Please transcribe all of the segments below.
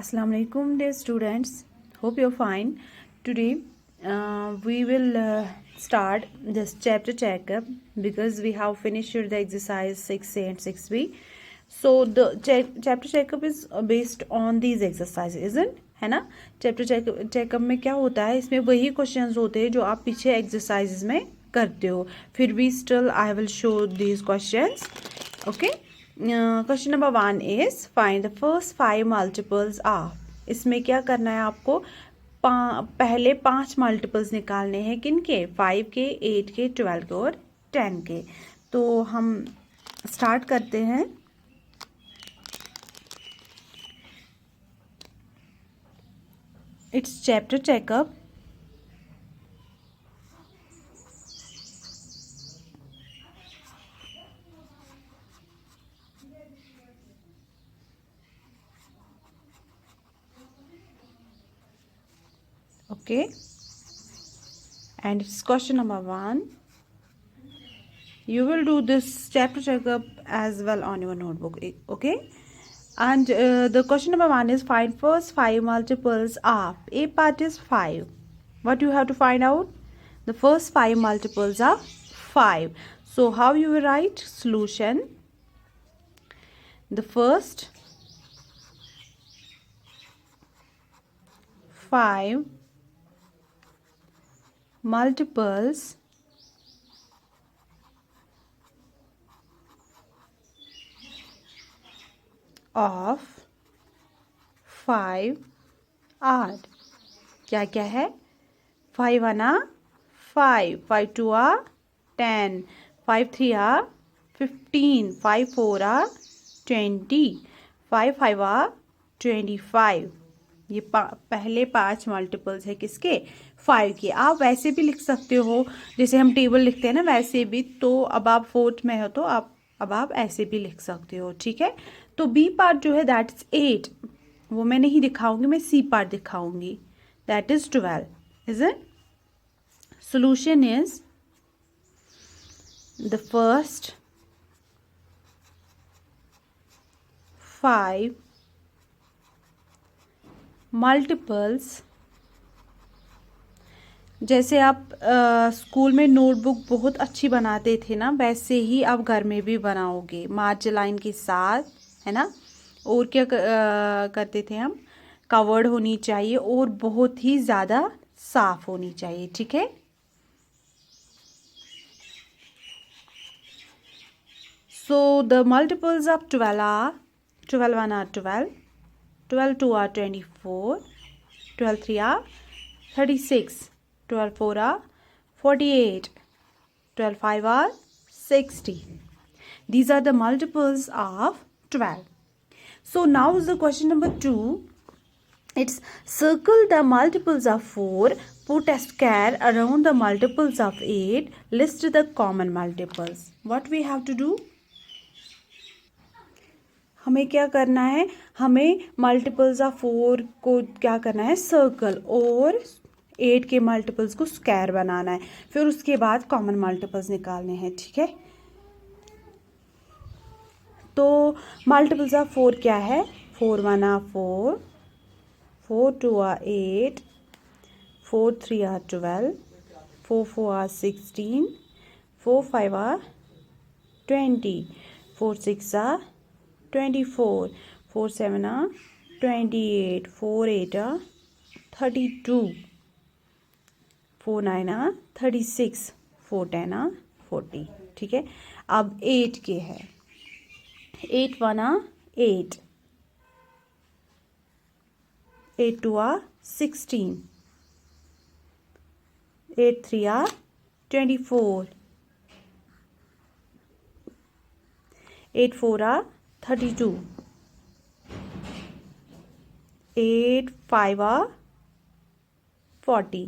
Assalamu alaikum, dear students. Hope you're fine. Today we will start this chapter checkup because we have finished the exercise 6A and 6B. So the chapter checkup is based on these exercises, isn't है ना? Chapter checkup में क्या होता है, इसमें वही questions होते हैं जो आप पीछे एक्सरसाइजेज में करते हो. फिर भी still I will show these questions. Okay. Question number 1 is find the first 5 multiples of. इसमें क्या करना है आपको, पहले 5 मल्टीपल्स निकालने हैं. किन के? 5 के, 8 के, 12 के और 10 के. तो हम स्टार्ट करते हैं. It's chapter checkup. Okay, and it's question number 1. You will do this chapter checkup as well on your notebook. Okay, and the question number 1 is find first 5 multiples of. A part is 5. What you have to find out? The first 5 multiples are 5. So how you will write solution? The first 5 multiples of 5 are. क्या क्या है? 5 1 5, 5 2 10, 5 3 15, 5 4 20, 5 5 25. ये पहले 5 multiples है किसके? 5 के. आप वैसे भी लिख सकते हो जैसे हम टेबल लिखते हैं ना, वैसे भी. तो अब आप 4th में हो तो आप ऐसे भी लिख सकते हो. ठीक है. तो बी पार्ट जो है दैट इज 8. वो मैं नहीं दिखाऊंगी, मैं सी पार्ट दिखाऊंगी. That is 12. Is it? Solution is the first 5 multiples. जैसे आप स्कूल में नोटबुक बहुत अच्छी बनाते थे ना, वैसे ही आप घर में भी बनाओगे मार्जिन लाइन के साथ, है ना. और क्या करते थे हम? कवर्ड होनी चाहिए और बहुत ही ज़्यादा साफ होनी चाहिए. ठीक है. So the multiples of 12 are 12 1 are 12, 12 2 are 24, 12 3 are 36, 12 4 are 48, 12 5 are 60. These are the multiples of 12. So now is the question number 2. It's circle the multiples of 4, put a square around the multiples of 8, list the common multiples. What we have to do? हमें क्या करना है? हमें multiples of 4 को क्या करना है? Circle. और 8 के मल्टीपल्स को स्क्वायर बनाना है. फिर उसके बाद कॉमन मल्टीपल्स निकालने हैं. ठीक है. तो मल्टीपल्स ऑफ 4 क्या है? 4 1 4, 4 2 8, 4 3 12, 4 4 16, 4 5 20, 4 6 24, 4 7 28, 4 8 32, 4 9 36, 4 10 40. ठीक है. अब 8 के है. 8 1 8, 8 2 16, 8 3 24, 8 4 32, 8 5 40.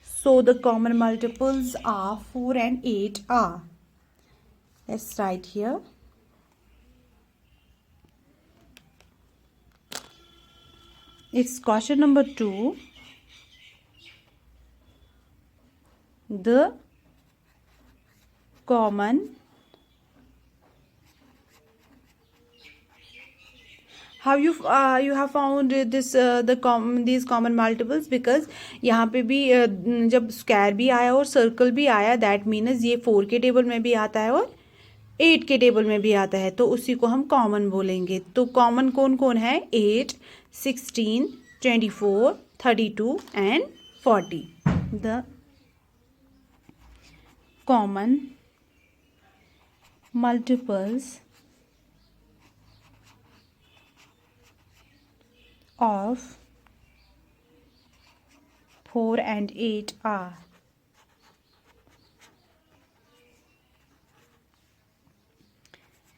So the common multiples are 4 and 8 are. Let's write here. It's question number 2. The common how you have found this these common multiples? Because यहाँ पे भी जब स्क्वायर भी आया और सर्कल भी आया, दैट मीन्स ये 4 के टेबल में भी आता है और 8 के टेबल में भी आता है, तो उसी को हम कॉमन बोलेंगे. तो कॉमन कौन कौन है? 8, 16, 24, 32 and 40. The common multiples of 4 and 8 are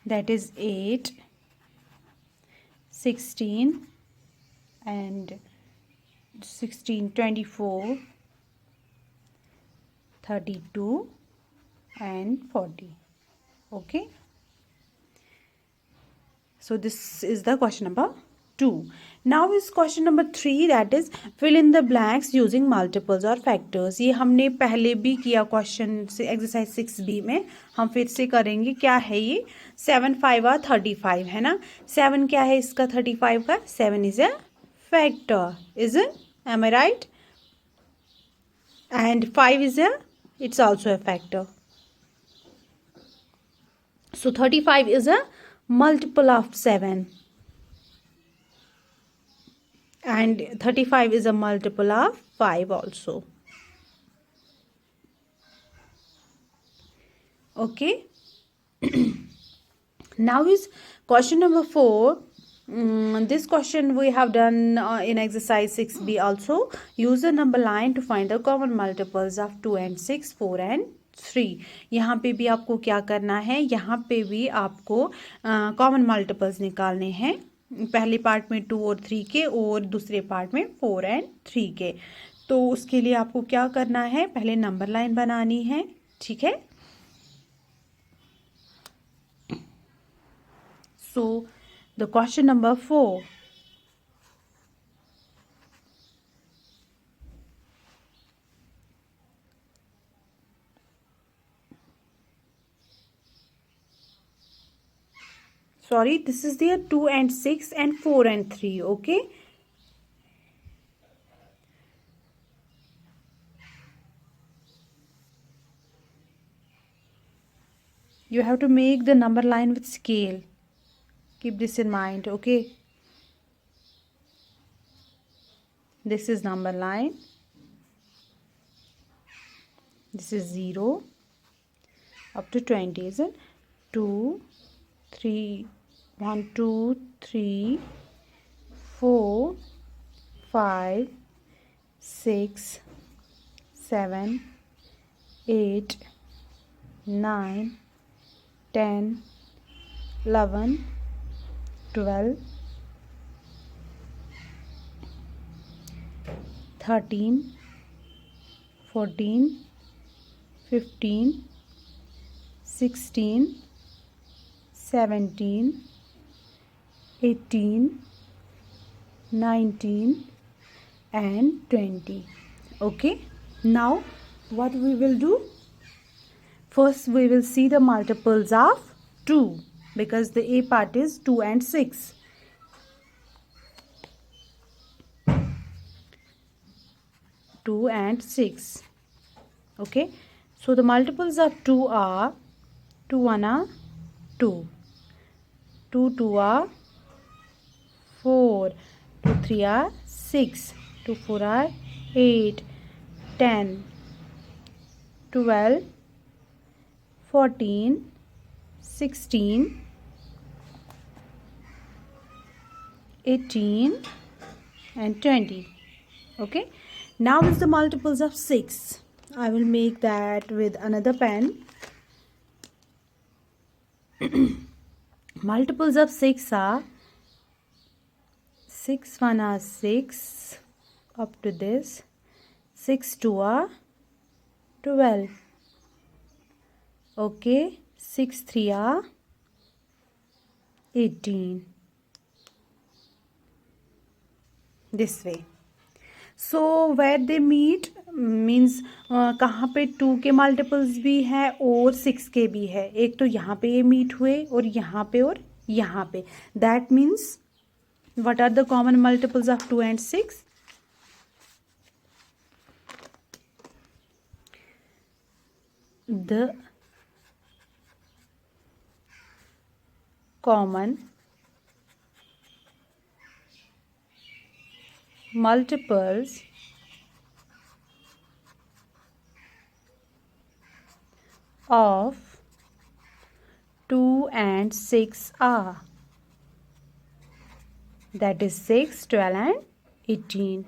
that is 8, 16 and 16, 24, 32 and 40. Okay, so this is the question number 2. Now is question number 3, that is fill in the blanks using multiples or factors. ये हमने पहले भी किया question से exercise 6b में, हम फिर से करेंगे. क्या है ये? 7, 5 और 35 है ना. 7 क्या है इसका? 35 का 7 is a factor, isn't? Am I right? And 5 is it's also a factor. So 35 is a multiple of 7 and 35 is a multiple of 5 also. Okay. Now is question number 4. This question we have done in exercise 6b also. Use the number line to find the common multiples of 2 and 6, 4 and 3. यहाँ पे भी आपको क्या करना है? यहाँ पे भी आपको कॉमन मल्टीपल्स निकालने हैं. पहले पार्ट में 2 और 3 के और दूसरे पार्ट में 4 एंड 3 के. तो उसके लिए आपको क्या करना है? पहले नंबर लाइन बनानी है. ठीक है. So the question number 4. Sorry, this is there 2 and 6 and 4 and 3. Okay. You have to make the number line with scale. Keep this in mind. Okay. This is number line. This is 0 up to 20, isn't it? 2, 3, 1, 2, 3, 4, 5, 6, 7, 8, 9, 10, 11, 12, 13, 14, 15, 16, 17, 18, 19 and 20. Okay. Now what we will do? First we will see the multiples of 2, because the A part is 2 and 6. Two and 6. Okay. So the multiples of 2 are 2 1 are 2. 2 2 are 4. 2 3 are 6. 2 4 are 8. 10. 12. 14. 16. 18 and 20. Okay. Now is the multiples of 6. I will make that with another pen. Multiples of 6 are 6 1 are 6 up to this. 6 2 are 12. Okay. 6 3 are 18. This way. So where they meet means कहाँ पे 2 के multiples भी है और 6 के भी है. एक तो यहाँ पे ये मीट हुए और यहाँ पे और यहाँ पे. That means What are the common multiples of 2 and 6? The common multiples of 2 and 6 are, that is 6, 12 and 18.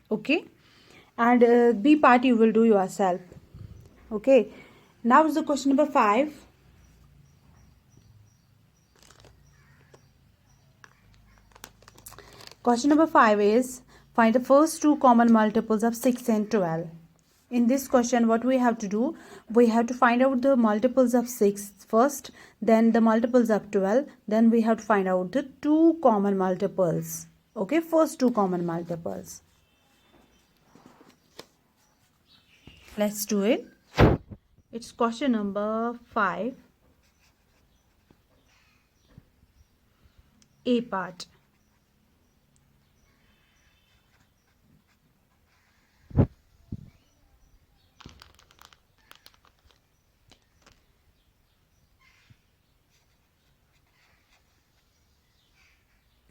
Okay, and B part you will do yourself. Okay, now is the question number 5. Question number 5 is find the first two common multiples of 6 and 12. In this question, what we have to do, we have to find out the multiples of 6 first, then the multiples of 12, then we have to find out the two common multiples. Okay, first two common multiples. Let's do it. It's question number 5. A part.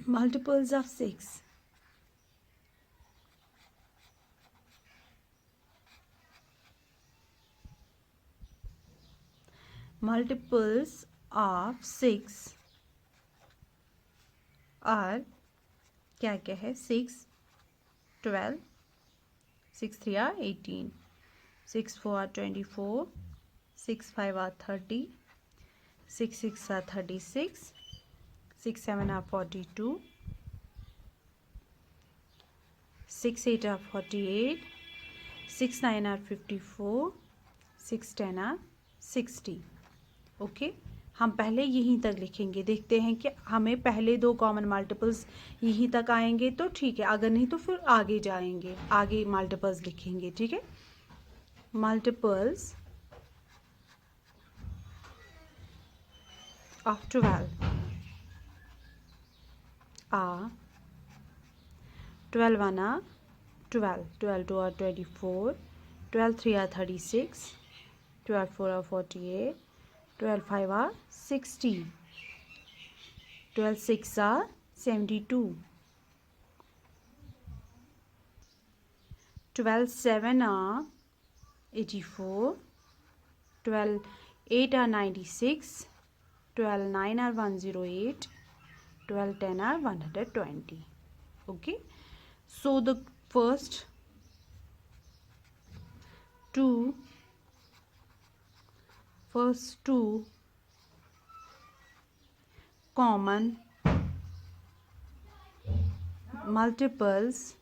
Multiples of 6. Multiples of 6 are क्या क्या है 6, 12, 6 3 are 18, 6 4 are 24, 6 5 are 30, 6 6 are 36, 6 7 are 42, 6 8 are 48, 6 9 are 54, 6 10 are 60. Okay, हम पहले यहीं तक लिखेंगे. देखते हैं कि हमें पहले दो कॉमन मल्टीपल्स यहीं तक आएंगे तो ठीक है, अगर नहीं तो फिर आगे जाएंगे, आगे मल्टीपल्स लिखेंगे. ठीक है, multiples of 12 are 12 1 are 12, 12 2 are 24, 12 3 are 36, 12 4 are 48, 12 5 are 60, 12 6 are 72, 12 7 are 84, 12 8 are 96, 12 9 are 108, 12 10 are 120. Okay, so the first two common multiples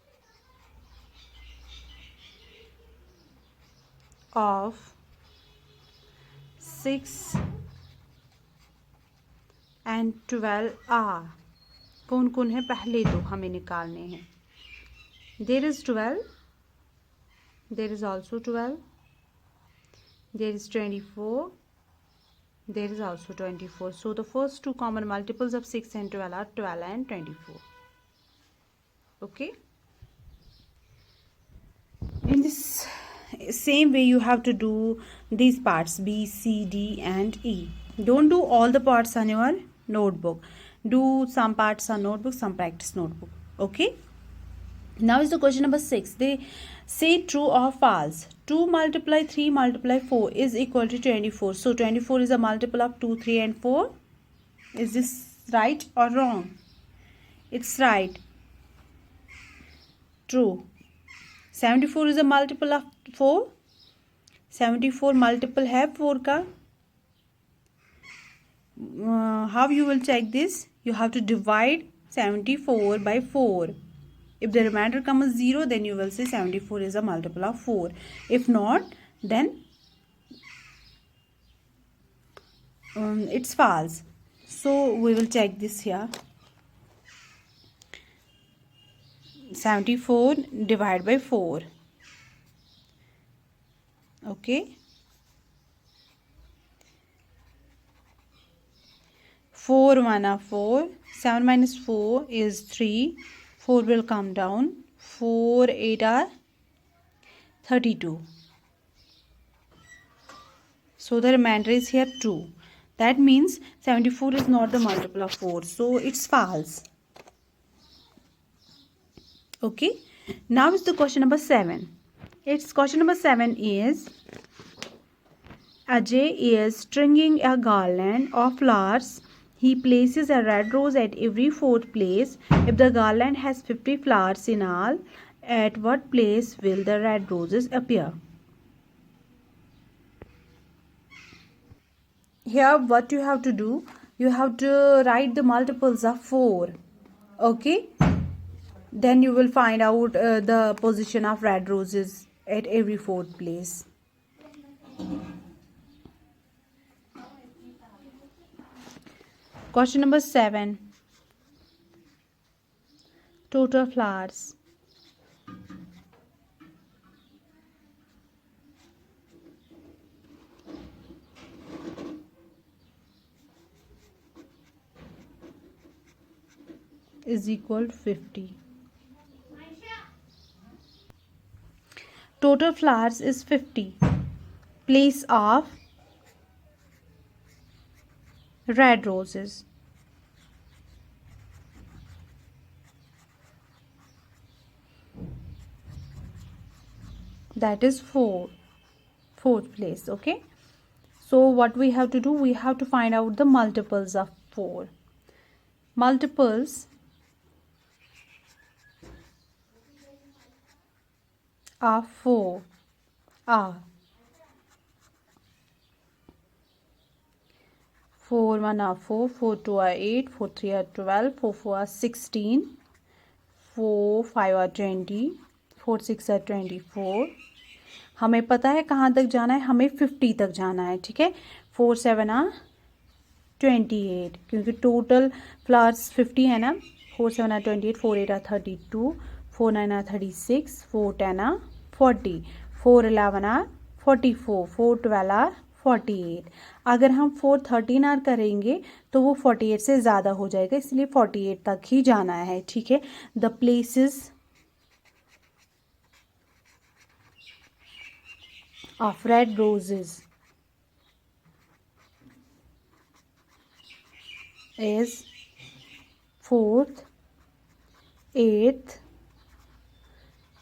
of 6 and 12 are, कौन कौन है पहले दो हमें निकालने हैं. There is 12, there is also 12, there is 24, there is also 24. So the first two common multiples of 6 and 12 are 12 and 24. Okay, in this same way you have to do these parts B, C, D and E. Don't do all the parts on your notebook. Do some parts on notebook, some practice notebook. Okay, now is the question number 6. They say true or false. 2 multiply 3 multiply 4 is equal to 24. So 24 is a multiple of 2, 3 and 4. Is this right or wrong? It's right. True. 74 is a multiple of 4. 74 multiple है 4 का. How you will check this? You have to divide 74 by 4. If the remainder comes 0, then you will say 74 is a multiple of 4. If not, then it's false. So we will check this here. 74 divided by 4. Okay. 4 1 are 4. 7 minus 4 is 3. 4 will come down. 4 8 are 32. So the remainder is here 2. That means 74 is not the multiple of 4. So it's false. Okay. Now is the question number 7. Its question number 7 is, Ajay is stringing a garland of flowers. He places a red rose at every fourth place. If the garland has 50 flowers in all, at what place will the red roses appear? Here what you have to do, you have to write the multiples of 4. Okay. Then you will find out the position of red roses at every fourth place. Question number 7. Total flowers. Is equal to 50. Total flowers is 50. Place of red roses. That is 4. Fourth place. Okay. So what we have to do, we have to find out the multiples of 4. Multiples of 4 are 4 1 are 4, 4 2 are 8, 4 3 are 12, 4 4 are 16, 4 5 are 20, 4 6 are 24. हमें पता है कहाँ तक जाना है, हमें 50 तक जाना है. ठीक है. 4 7 are 28 क्योंकि टोटल फ्लावर्स 50 है ना. 4 7 are 28, 4 8 are 32, 4 9 are 36, 4 10 are 40, 4 11 are 44, 4 12 are 48. अगर हम 4 13 आर करेंगे तो वो 48 से ज़्यादा हो जाएगा, इसलिए 48 तक ही जाना है. ठीक है. The places of red roses is 4th, 8th,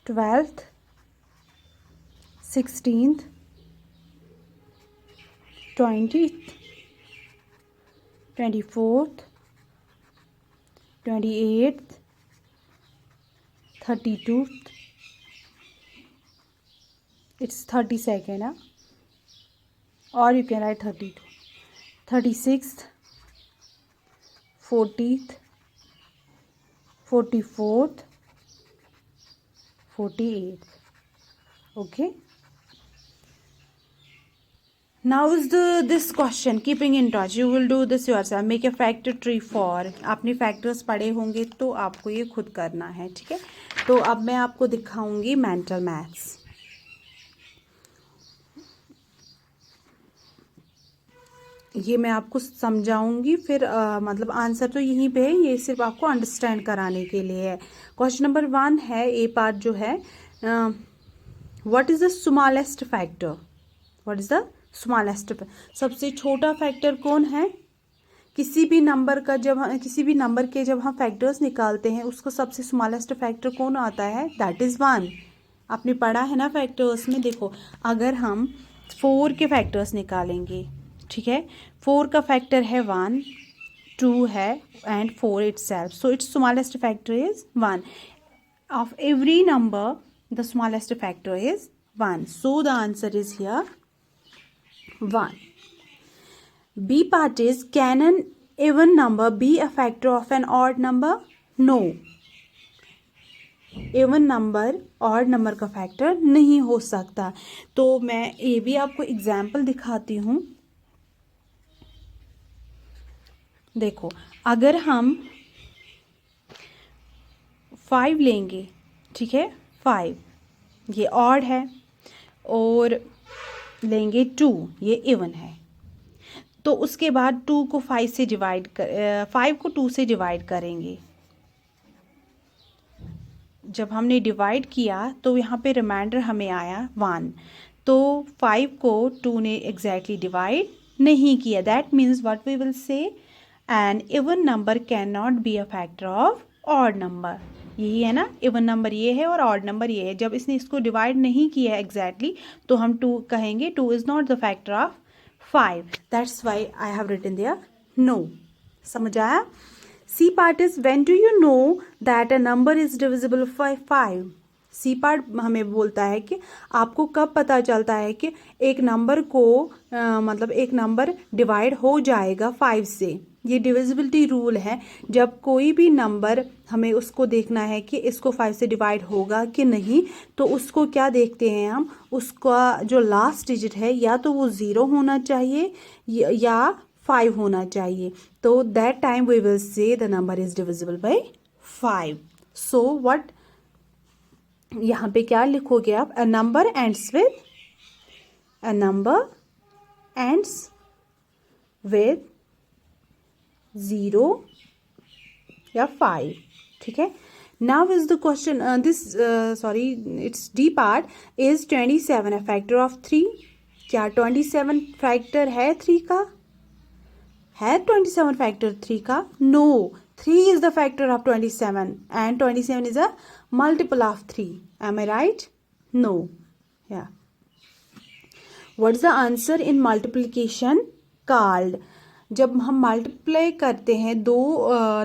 12th, 16th, 20th, 24th, 28th, 32th. It's 32nd, huh? Or you can write 32. 36th, 40th, 44th, 48th. Okay. Now is this question, keeping in touch. You will do this yourself. Make a factor tree for. आपने factors पढ़े होंगे तो आपको ये खुद करना है. ठीक है. तो अब मैं आपको दिखाऊंगी mental maths. ये मैं आपको समझाऊंगी, फिर मतलब आंसर तो यहीं पे है, ये सिर्फ आपको अंडरस्टैंड कराने के लिए है. क्वेश्चन नंबर 1 है, ए पार्ट जो है, what is the smallest factor. What is the smallest, सबसे छोटा फैक्टर कौन है. किसी भी नंबर का किसी भी नंबर के जब हम फैक्टर्स निकालते हैं उसको सबसे स्मॉलेस्ट फैक्टर कौन आता है, दैट इज 1. आपने पढ़ा है ना फैक्टर्स में. देखो अगर हम 4 के फैक्टर्स निकालेंगे, ठीक है, 4 का फैक्टर है 1, 2 है and 4 itself. So its smallest factor is 1. Of every number the smallest factor is 1. So the answer is here 1. B part is, can an even number be a factor of an odd number? No. even number odd number का factor नहीं हो सकता. तो मैं ये भी आपको example दिखाती हूँ. देखो अगर हम 5 लेंगे, ठीक है, 5 ये ऑड है, और लेंगे 2 ये इवन है, तो उसके बाद 2 को 5 से डिवाइड कर 5 को 2 से डिवाइड करेंगे। जब हमने डिवाइड किया तो यहाँ पे रिमाइंडर हमें आया 1। तो 5 को 2 ने एग्जैक्टली डिवाइड नहीं किया। That means what we will say, an even number can not be a factor of odd number. यही है ना, इवन नंबर ये है और ऑड नंबर ये है। जब इसने इसको डिवाइड नहीं किया है एग्जैक्टली तो हम 2 कहेंगे 2 is not the factor of 5। That's why I have written there no. समझ आया? C part is when do you know that a number is divisible by 5। C part हमें बोलता है कि आपको कब पता चलता है कि एक नंबर को मतलब एक नंबर डिवाइड हो जाएगा 5 से। ये डिविजिबिलिटी रूल है। जब कोई भी नंबर हमें उसको देखना है कि इसको 5 से डिवाइड होगा कि नहीं, तो उसको क्या देखते हैं हम, उसका जो लास्ट डिजिट है या तो वो 0 होना चाहिए या 5 होना चाहिए। तो that time we will say the number is divisible by 5। So what, यहाँ पे क्या लिखोगे आप, अ नंबर एंड्स विद 0 या 5। ठीक है। Now is the question this sorry it's D part, is 27 a factor of 3। क्या 27 फैक्टर है 3 का? है 27 फैक्टर 3 का? No, 3 is the factor of 27 and 27 is a multiple of 3. Am I right? No. Yeah. What's the answer in multiplication called? जब हम multiply करते हैं दो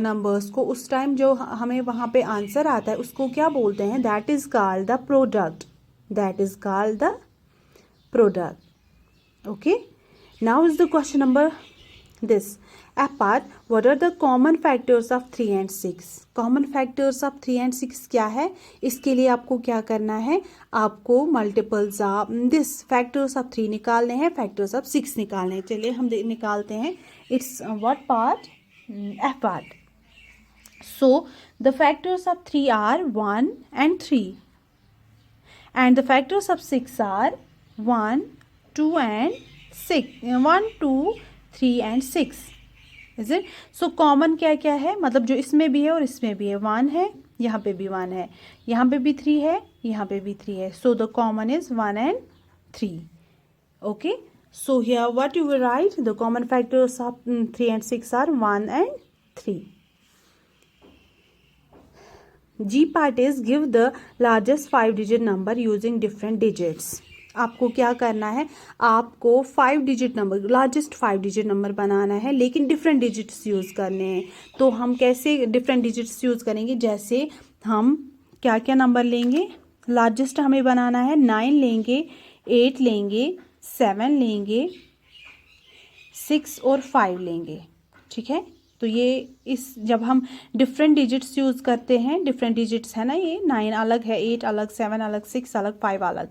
नंबर्स को, उस टाइम जो हमें वहाँ पे आंसर आता है उसको क्या बोलते हैं? That is called the product. That is called the product. Okay, now is the question number this apart, what are the common factors of 3 and 6? common factors of 3 and 6 क्या है? इसके लिए आपको क्या करना है, आपको multiples of this factors of 3 निकालने हैं, factors of 6 निकालने हैं। चलिए हम निकालते हैं। It's what part? F part. So the factors of 3 are 1 and 3 and the factors of 6 are 1, 2 and 6, 1, 2, 3 and 6। Is it? So common क्या क्या है, मतलब जो इसमें भी है और इसमें भी है। 1 है, यहाँ पे भी 1 है, यहाँ पे भी 3 है, यहाँ पे भी 3 है। So the common is 1 and 3। Okay, so here what you will write, the common factors of 3 and 6 are 1 and 3। G part is give the largest 5 digit number using different digits. आपको क्या करना है, आपको 5 digit number, largest 5 digit number बनाना है, लेकिन different digits use करने हैं। तो हम कैसे डिफरेंट डिजिट्स यूज़ करेंगे? जैसे हम क्या क्या नंबर लेंगे, लार्जेस्ट हमें बनाना है 9 लेंगे, 8 लेंगे, 7 लेंगे, 6 और 5 लेंगे। ठीक है, तो ये इस जब हम डिफरेंट डिजिट्स यूज़ करते हैं, डिफरेंट डिजिट्स है ना, ये 9 अलग है, 8 अलग, 7 अलग, 6 अलग, 5 अलग,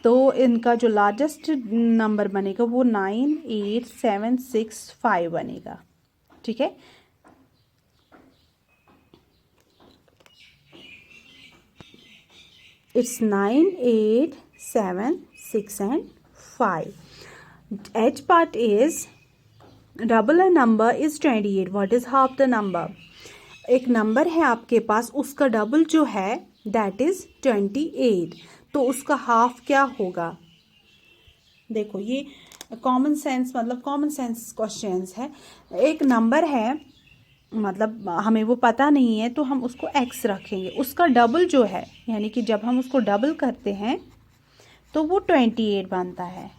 तो इनका जो लार्जेस्ट नंबर बनेगा वो 9, 8, 7, 6, 5 बनेगा। ठीक है, it's 9, 8, 7, 6 and 5। H part is double a number is 28. What is half the number? एक नंबर है आपके पास, उसका डबल जो है दैट इज 28, तो उसका हाफ क्या होगा? देखो ये कॉमन सेंस, मतलब कॉमन सेंस क्वेश्चंस है। एक नंबर है, मतलब हमें वो पता नहीं है, तो हम उसको x रखेंगे, उसका डबल जो है, यानी कि जब हम उसको डबल करते हैं तो वो 28 बनता है।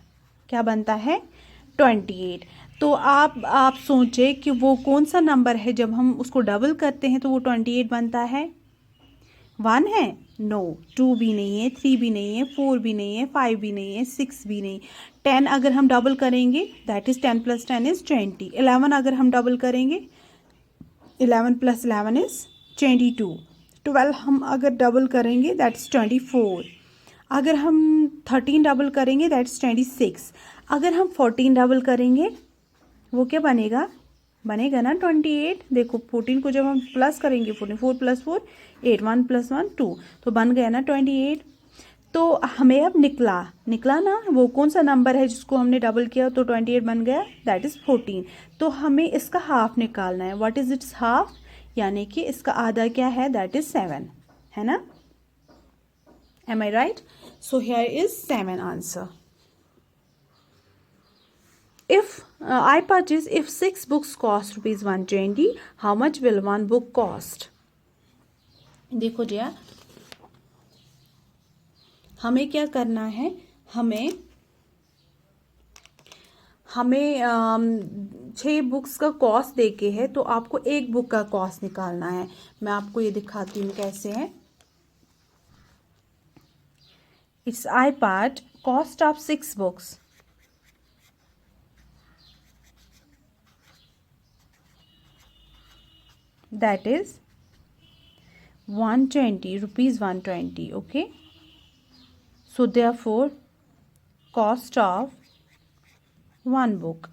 क्या बनता है? 28। तो आप सोचे कि वो कौन सा नंबर है जब हम उसको डबल करते हैं तो वो 28 बनता है? 1 है? नो, 2 भी नहीं है, 3 भी नहीं है, 4 भी नहीं है, 5 भी नहीं है, 6 भी नहीं। 10 अगर हम डबल करेंगे दैट इज 10 + 10 इज 20। 11 अगर हम डबल करेंगे 11 + 11 इज 22। 12 हम अगर डबल करेंगे दैट्स 24। अगर हम 13 डबल करेंगे दैट्स 26। अगर हम 14 डबल करेंगे वो क्या बनेगा? बनेगा ना 28। देखो 14 को जब हम प्लस करेंगे, 4 + 4 8, 1 + 1 2, तो बन गया ना 28। तो हमें अब निकला ना वो कौन सा नंबर है जिसको हमने डबल किया तो 28 बन गया, दैट इज़ 14। तो हमें इसका हाफ निकालना है। व्हाट इज़ इट्स हाफ, यानी कि इसका आधा क्या है, दैट इज़ 7, है ना। Am I right? So here is 7 answer. If I purchase, if 6 books cost rupees 120, how much will 1 book cost? देखो जी, हमें क्या करना है, हमें 6 बुक्स का कॉस्ट देके है, तो आपको एक बुक का कॉस्ट निकालना है। मैं आपको ये दिखाती हूँ कैसे है। It's iPad, cost of 6 books, that is 120 rupees, 120. Okay, so therefore cost of 1 book,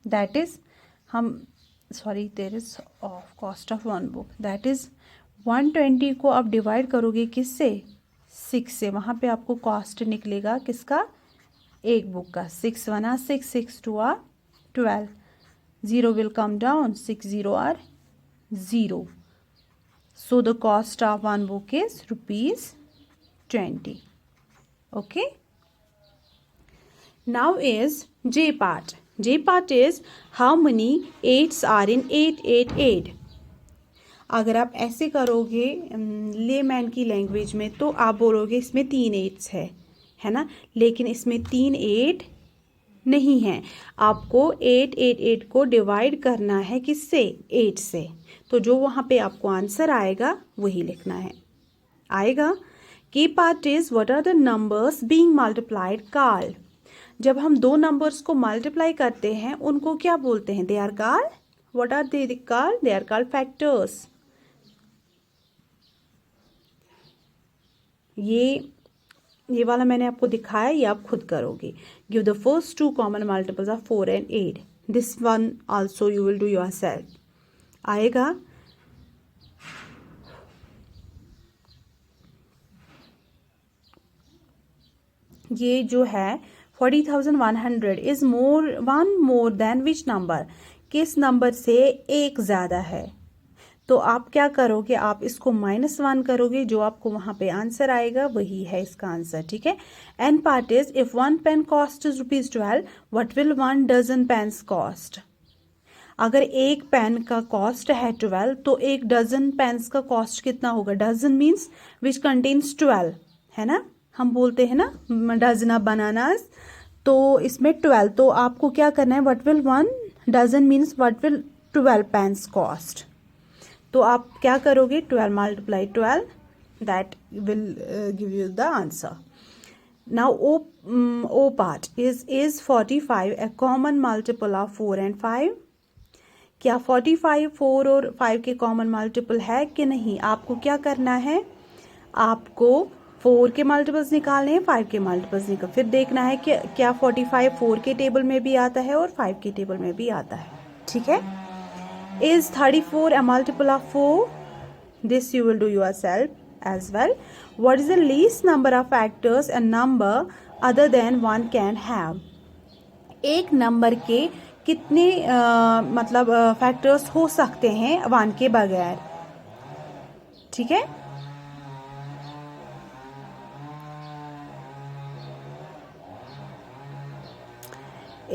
that is there is of cost of 1 book, that is 120 को आप डिवाइड करोगे किससे, 6 से। वहाँ पे आपको कॉस्ट निकलेगा किसका, एक बुक का। 6 1 are 6, 6 2 are 12, 0 will come down, 6 0 are 0. So the cost of 1 book is rupees 20. Okay. Now is J part. J part is how many 8s are in 888. अगर आप ऐसे करोगे लेमैन की लैंग्वेज में तो आप बोलोगे इसमें 3 8s है ना, लेकिन इसमें 3 8 नहीं है। आपको 888 को डिवाइड करना है किससे, 8 से। तो जो वहाँ पे आपको आंसर आएगा वही लिखना है। आएगा की part is what are the numbers being multiplied called. जब हम दो नंबर्स को मल्टीप्लाई करते हैं उनको क्या बोलते हैं, they are called, what are they called, they are called factors. ये वाला मैंने आपको दिखाया, ये आप खुद करोगे। Give the first 2 common multiples of 4 and 8। This one also you will do yourself. आएगा ये जो है 40,100 is more than which number, किस नंबर से एक ज्यादा है। तो आप क्या करोगे, आप इसको -1 करोगे, जो आपको वहां पे आंसर आएगा वही है इसका आंसर। ठीक है। An part is if 1 pen cost is ₹12, what will 1 dozen pens cost. अगर एक पेन का कॉस्ट है 12 तो एक डजन पेन्स का कॉस्ट कितना होगा। डजन मीन्स विच कंटेन्स 12, है ना, हम बोलते हैं ना डजन ऑफ बनानास, तो इसमें 12। तो आपको क्या करना है, what will 1 dozen means what will 12 pens cost. तो आप क्या करोगे, 12 multiply 12, that will give you the answer. Now O part is 45 a common multiple of 4 and 5? क्या 45 4 और 5 के कॉमन मल्टीपल है कि नहीं। आपको क्या करना है, आपको 4 के मल्टीपल्स निकालने हैं, 5 के मल्टीपल्स निकाल, फिर देखना है कि क्या 45 4 के टेबल में भी आता है और 5 के टेबल में भी आता है। ठीक है। Is 34 a multiple of 4? This you will do yourself as well. What is the least number of factors a number other than 1 can have? एक नंबर के कितने मतलब फैक्टर्स हो सकते हैं 1 के बगैर। ठीक है।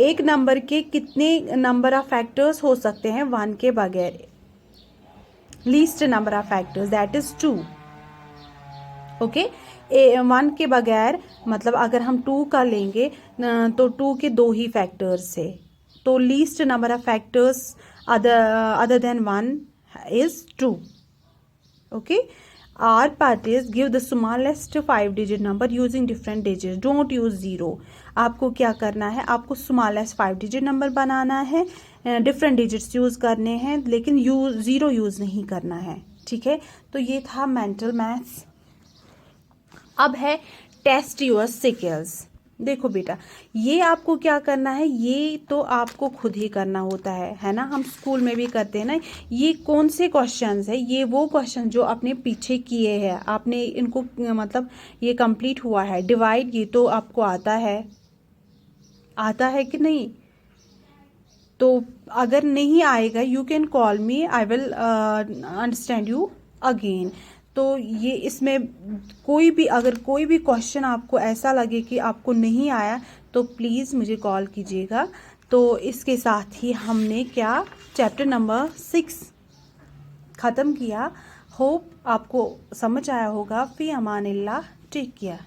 एक नंबर के कितने नंबर ऑफ फैक्टर्स हो सकते हैं 1 के बगैर। Least number of factors that is 2। Okay, 1 के बगैर मतलब अगर हम 2 का लेंगे तो 2 के 2 ही फैक्टर्स है। तो least number of factors other than 1 is 2। Okay. R part is give the smallest 5-digit number using different digits. Don't use 0. आपको क्या करना है, आपको smallest 5-digit नंबर बनाना है, डिफरेंट डिजिट्स यूज करने हैं, लेकिन जीरो यूज नहीं करना है। ठीक है। तो ये था मेंटल मैथ्स। अब है टेस्ट योर स्किल्स। देखो बेटा, ये आपको क्या करना है, ये तो आपको खुद ही करना होता है ना। हम स्कूल में भी करते हैं ना। ये कौन से क्वेश्चंस है, ये वो क्वेश्चन जो आपने पीछे किए हैं, आपने इनको मतलब ये कंप्लीट हुआ है। डिवाइड ये तो आपको आता है कि नहीं। तो अगर नहीं आएगा, you can call me, I will understand you again. तो ये इसमें अगर कोई भी क्वेश्चन आपको ऐसा लगे कि आपको नहीं आया, तो प्लीज़ मुझे कॉल कीजिएगा। तो इसके साथ ही हमने क्या चैप्टर नंबर 6 ख़त्म किया। होप आपको समझ आया होगा। फ़ी अमानिल्लाह, टेक केयर।